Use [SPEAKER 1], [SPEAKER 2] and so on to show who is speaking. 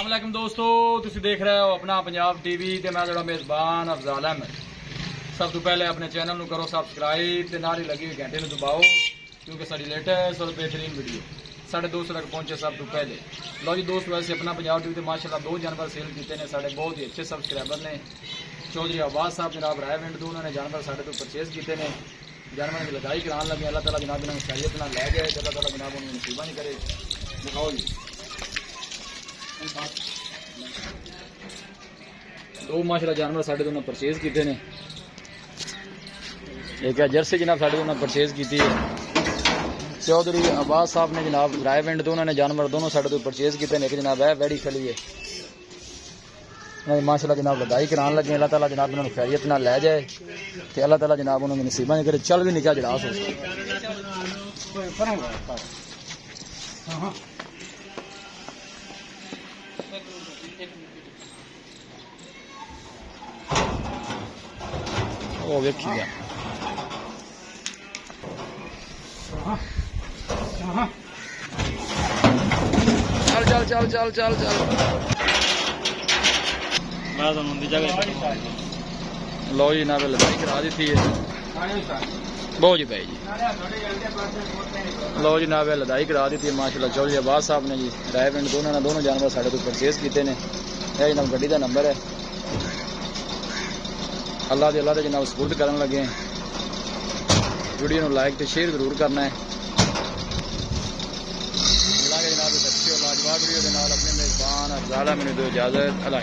[SPEAKER 1] अस्सलाम वालेकुम दोस्तों, तुसीं देख रहे हो अपना पंजाब टीवी ते मैं तुहाडा मेज़बान अफजाल अहमद। सब तो पहले अपने चैनल नूं करो सबसक्राइब ते नाल ही लगी हुई घंटे नूं दबाओ क्योंकि साडी लेटेस्ट और बेहतरीन वीडियो साढ़े दोस्तों तक पहुंचे सब तो पहले। लो जी दोस्त, वैसे अपना पंजाब टीवी ते माशाअल्लाह 2 जानवर सेल किए ने, साढ़े बहुत ही अच्छे सब्सक्राइबर ने। चौधरी अब्बास साहब जनाब रायविंड तो उन्होंने जानवर साढ़े तो परचेज किए ने। जानवर की लदाई कराने लगे, अल्लाह ताला जनाब इन्होंने खैरियत नाल लै जाए, अल्लाह ताला जनाब उन्होंने नसीबा नहीं करे। दिखाओ जी, 2 माशाअल्लाह जानवर साढ़े तो परचेज किए ने। एक है जर्सी जनाब साढ़े तो परचेज की है। चौधरी अब्बास साहब ने जनाब रायविंड तो उन्होंने जानवर दोनों साढ़े तो परचेज किए हैं। एक जनाब है वैड़ी खली है, माशाअल्लाह जनाब लदाई कराने लगे, अल्लाह ताला जनाब इन्होंने खैरियत नाल लै जाए तो अल्लाह ताला जनाब उन्होंने नसीबा नहीं करे। चल भी निका जड़ा ओ वेखी गया चल चल चल चल चल चल लो जी ना लदाई करा दी थी बहुत जी भाई जी। लो जी ना लदाई करा दी थी माशाअल्लाह। चौधरी अब्बास साहब ने जी रायविंड दोनों जानवर साढ़े तो परचेज किए हैं। यह जनाब गड्डी का नंबर है। अल्लाह के जनाब सपोर्ट करन लगे। वीडियो को लाइक तो शेयर जरूर करना है। मिलांगे जनाब अच्छी और लाजवाब वीडियो के नाल। अपने मेज़बान अफजाल अहमद दो इजाजत। अल्लाह